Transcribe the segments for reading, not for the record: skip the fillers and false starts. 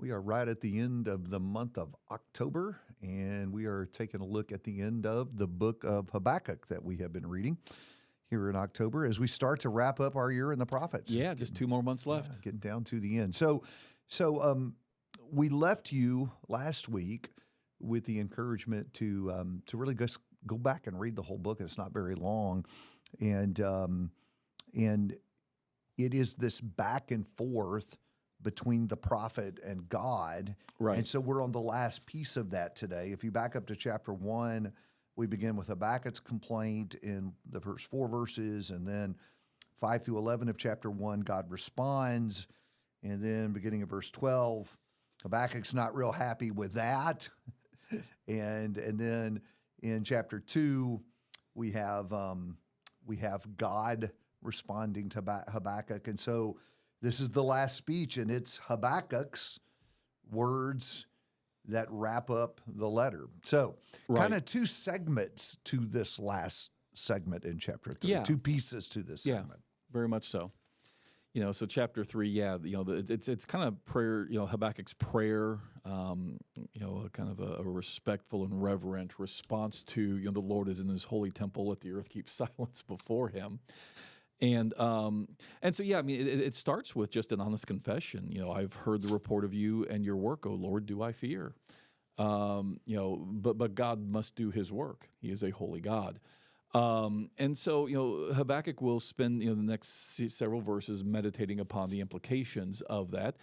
We are right at the end of the month of October, and we are taking a look at the end of the book of Habakkuk that we have been reading here in October as we start to wrap up our year in the prophets. Yeah, just 2 more months left. Getting down to the end. So we left you last week with the encouragement to really just go back and read the whole book. It's not very long, and it is this back and forth between the prophet and God. Right. And so we're on the last piece of that today. If you back up to chapter 1, we begin with Habakkuk's complaint in the first 4 verses, and then 5 through 11 of chapter 1, God responds, and then beginning of verse 12, Habakkuk's not real happy with that. and then in chapter 2, we have God responding to Habakkuk. And so this is the last speech, and it's Habakkuk's words that wrap up the letter. So kind of 2 segments to this last segment in chapter 3, Yeah. 2 pieces to this segment. Very much so. So chapter 3, it's kind of prayer, Habakkuk's prayer, kind of a respectful and reverent response to, the Lord is in his holy temple, let the earth keep silence before him. And so, it starts with just an honest confession. I've heard the report of you and your work, O Lord, do I fear? But God must do his work. He is a holy God. And so, Habakkuk will spend, the next several verses meditating upon the implications of that.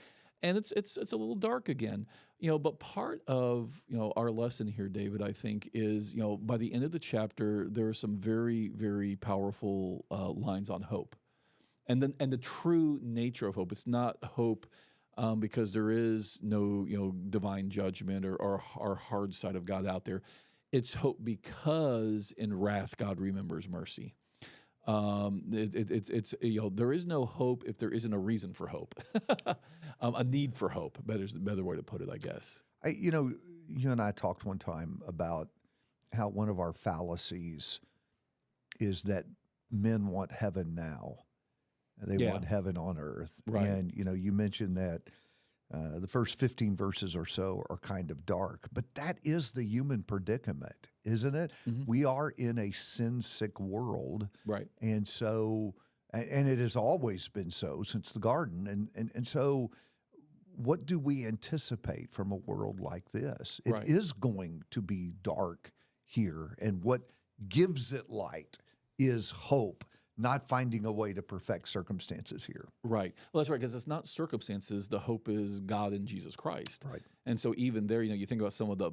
And it's a little dark again, but part of, our lesson here, David, I think is, by the end of the chapter, there are some very, very powerful lines on hope and the true nature of hope. It's not hope because there is no, divine judgment or hard side of God out there. It's hope because in wrath, God remembers mercy. There is no hope if there isn't a reason for hope, a need for hope. Is the better way to put it, I guess. You and I talked one time about how one of our fallacies is that men want heaven now. They want heaven on earth. Right. And, you mentioned that the first 15 verses or so are kind of dark, but that is the human predicament, isn't it? Mm-hmm. We are in a sin-sick world. Right. And so, and it has always been so since the garden. And so what do we anticipate from a world like this? It is going to be dark here. And what gives it light is hope, not finding a way to perfect circumstances here. Right. Well, that's right, because it's not circumstances. The hope is God in Jesus Christ. Right. And so even there, you think about some of the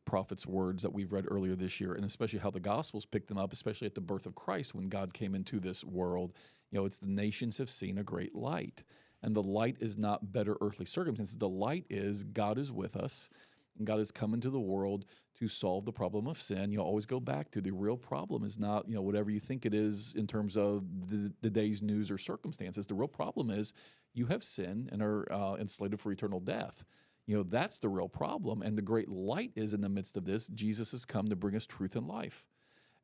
prophets' words that we've read earlier this year, and especially how the Gospels pick them up, especially at the birth of Christ when God came into this world. It's the nations have seen a great light. And the light is not better earthly circumstances. The light is God is with us, and God has come into the world to solve the problem of sin. You always go back to the real problem is not, whatever you think it is in terms of the day's news or circumstances. The real problem is you have sin and are enslaved for eternal death. That's the real problem. And the great light is in the midst of this. Jesus has come to bring us truth and life.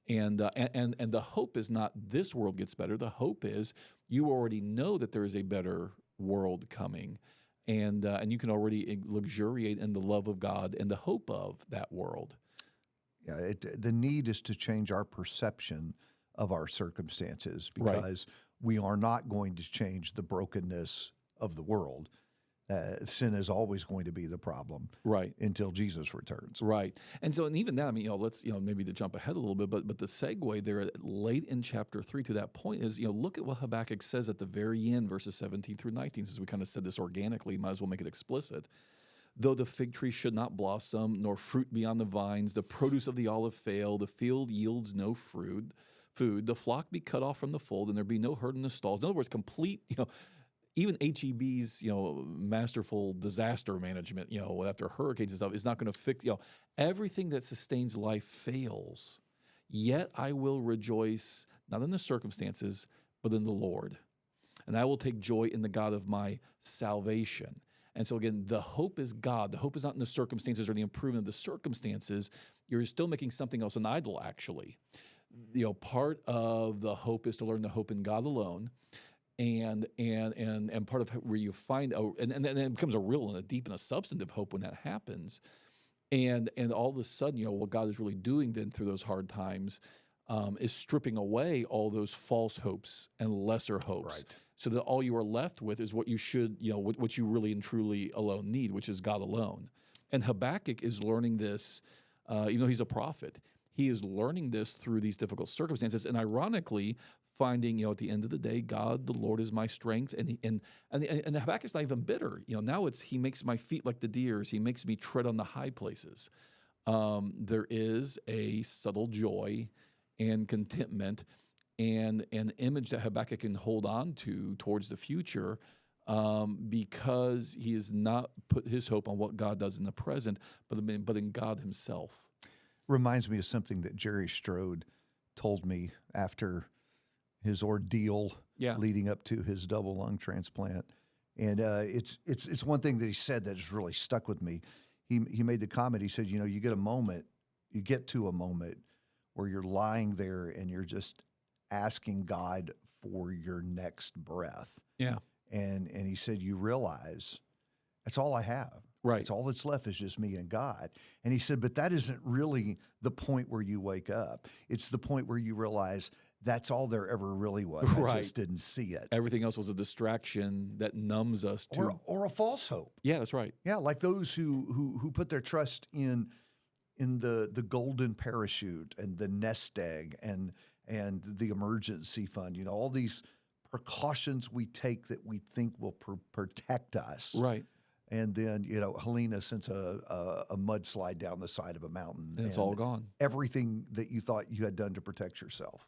And the hope is not this world gets better. The hope is you already know that there is a better world coming. And you can already luxuriate in the love of God and the hope of that world. Yeah, the need is to change our perception of our circumstances because we are not going to change the brokenness of the world. Sin is always going to be the problem, until Jesus returns. Right, and even that, let's maybe to jump ahead a little bit, but the segue there late in chapter 3 to that point is look at what Habakkuk says at the very end, verses 17 through 19. Since we kind of said this organically, might as well make it explicit. Though the fig tree should not blossom, nor fruit be on the vines, the produce of the olive fail, the field yields no food, the flock be cut off from the fold, and there be no herd in the stalls. In other words, complete even HEB's, masterful disaster management, after hurricanes and stuff is not going to fix, everything that sustains life fails. Yet I will rejoice, not in the circumstances, but in the Lord. And I will take joy in the God of my salvation. And so again, the hope is God. The hope is not in the circumstances or the improvement of the circumstances. You're still making something else an idol, actually. Part of the hope is to learn to hope in God alone. and part of where you find and then it becomes a real and a deep and a substantive hope when that happens, and all of a sudden, what God is really doing then through those hard times is stripping away all those false hopes and lesser hopes, Right. so that all you are left with is what you should, what you really and truly alone need, which is God alone. And Habakkuk is learning this, even though he's a prophet. He is learning this through these difficult circumstances, and ironically, finding, at the end of the day, God, the Lord, is my strength, and Habakkuk's not even bitter. Now he makes my feet like the deer's. He makes me tread on the high places. There is a subtle joy and contentment and an image that Habakkuk can hold on to towards the future, because he has not put his hope on what God does in the present, but in God himself. Reminds me of something that Jerry Strode told me after his ordeal leading up to his double lung transplant. And it's one thing that he said that has really stuck with me. He made the comment, he said, you get to a moment where you're lying there and you're just asking God for your next breath. Yeah. And he said, you realize that's all I have. Right. It's all that's left is just me and God. And he said, but that isn't really the point where you wake up. It's the point where you realize that's all there ever really was. Right. I just didn't see it. Everything else was a distraction that numbs us to, or a false hope. Yeah, that's right. Yeah, like those who put their trust in the golden parachute and the nest egg and the emergency fund. All these precautions we take that we think will protect us. Right. And then, Helena sends a mudslide down the side of a mountain. And it's all gone. Everything that you thought you had done to protect yourself,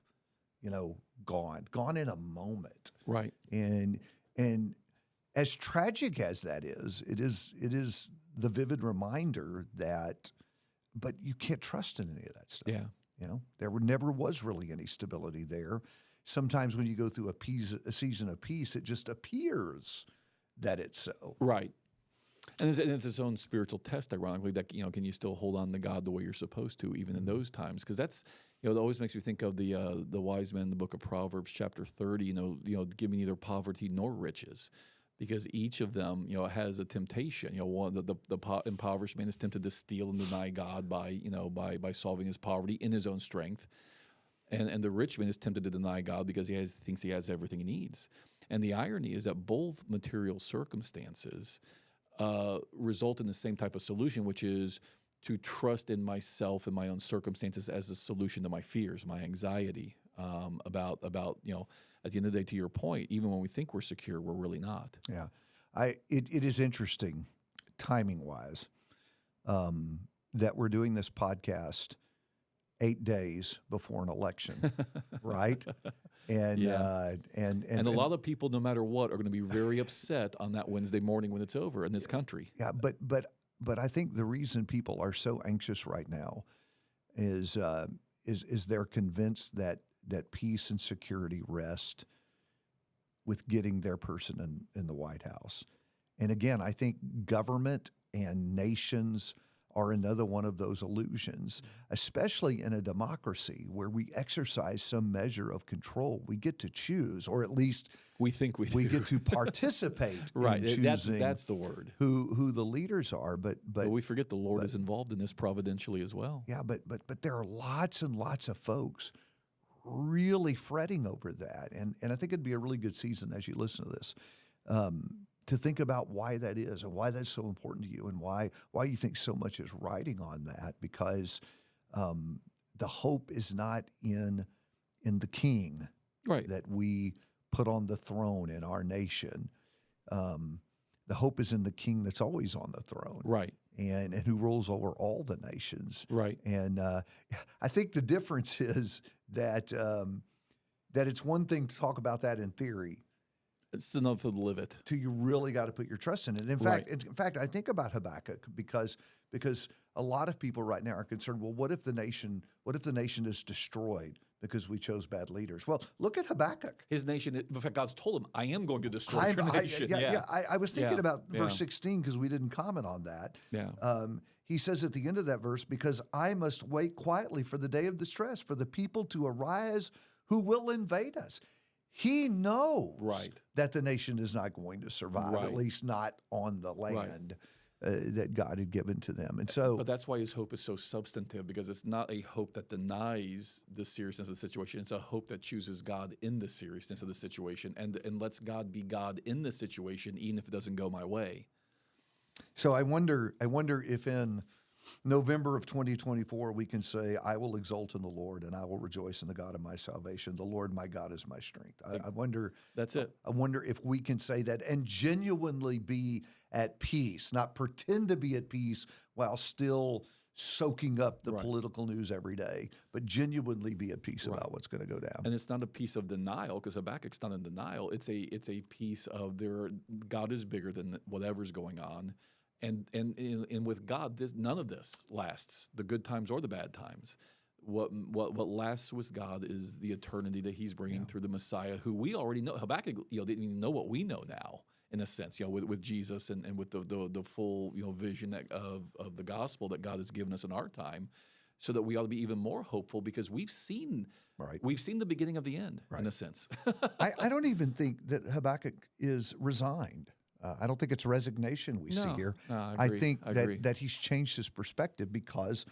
gone in a moment. Right. And as tragic as that is, it is the vivid reminder that, but you can't trust in any of that stuff. Yeah. There never was really any stability there. Sometimes when you go through a season of peace, it just appears that it's so. Right. And it's its own spiritual test, ironically, that, can you still hold on to God the way you're supposed to, even in those times? Because that's, it always makes me think of the wise men in the book of Proverbs, chapter 30, give me neither poverty nor riches. Because each of them, has a temptation. One the impoverished man is tempted to steal and deny God by solving his poverty in his own strength. And the rich man is tempted to deny God because he thinks he has everything he needs. And the irony is that both material circumstances result in the same type of solution, which is to trust in myself and my own circumstances as a solution to my fears, my anxiety about at the end of the day, to your point, even when we think we're secure, we're really not. Yeah, it is interesting, timing wise, that we're doing this podcast 8 days before an election, right? And, and a lot of people, no matter what, are going to be very upset on that Wednesday morning when it's over in this country. Yeah, but I think the reason people are so anxious right now is they're convinced that peace and security rest with getting their person in the White House. And again, I think government and nations are another one of those illusions, especially in a democracy where we exercise some measure of control. We get to choose, or at least we think we get to participate right. in choosing that's the word. Who the leaders are. But we forget the Lord is involved in this providentially as well. Yeah, but there are lots and lots of folks really fretting over that. And I think it'd be a really good season as you listen to this. To think about why that is and why that's so important to you and why you think so much is riding on that, because the hope is not in the king right. that we put on the throne in our nation. The hope is in the king that's always on the throne. Right. And who rules over all the nations. Right. And I think the difference is that it's one thing to talk about that in theory. It's enough to live it. Till you really got to put your trust in it. In fact, I think about Habakkuk because a lot of people right now are concerned. Well, what if the nation is destroyed because we chose bad leaders? Well, look at Habakkuk. His nation. In fact, God's told him, "I am going to destroy your nation." I was thinking about verse 16 because we didn't comment on that. Yeah. He says at the end of that verse, "Because I must wait quietly for the day of distress, for the people to arise who will invade us." he knows Right. that the nation is not going to survive, Right. at least not on the land that God had given to them. And so, But that's why his hope is so substantive, because it's not a hope that denies the seriousness of the situation. It's a hope that chooses God in the seriousness of the situation and lets God be God in the situation, even if it doesn't go my way. so I wonder if in November of 2024 we can say, "I will exult in the Lord, and I will rejoice in the God of my salvation. The Lord my God is my strength." I wonder. That's it. I wonder if we can say that and genuinely be at peace, not pretend to be at peace while still soaking up the Right. political news every day, but genuinely be at peace Right. about what's going to go down. And it's not a piece of denial, because Habakkuk's not in denial. It's a piece of God is bigger than whatever's going on, and with God, none of this lasts, the good times or the bad times. What lasts with God is the eternity that He's bringing through the Messiah, who we already know. Habakkuk, didn't even know what we know now, in a sense, with Jesus and with the full vision of the gospel that God has given us in our time, so that we ought to be even more hopeful, because we've seen the beginning of the end, in a sense. I don't even think that Habakkuk is resigned. I don't think it's resignation we see here. No, I agree. think I agree. that he's changed his perspective because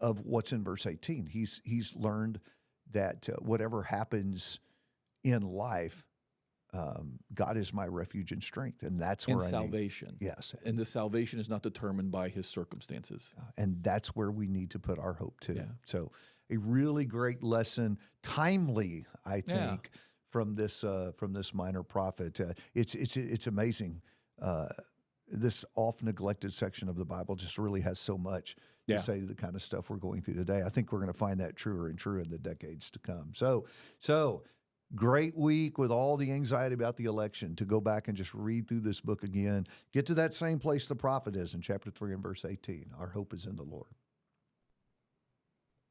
of what's in verse 18. He's learned that whatever happens in life, God is my refuge and strength, and that's where salvation. Yes, And the salvation is not determined by his circumstances. and that's where we need to put our hope too. Yeah. So, a really great lesson, timely, I think, from this minor prophet. It's amazing. This oft neglected section of the Bible just really has so much to say to the kind of stuff we're going through today. I think we're going to find that truer and truer in the decades to come. So great week with all the anxiety about the election, to go back and just read through this book again. Get to that same place the prophet is in chapter 3 and verse 18. Our hope is in the Lord.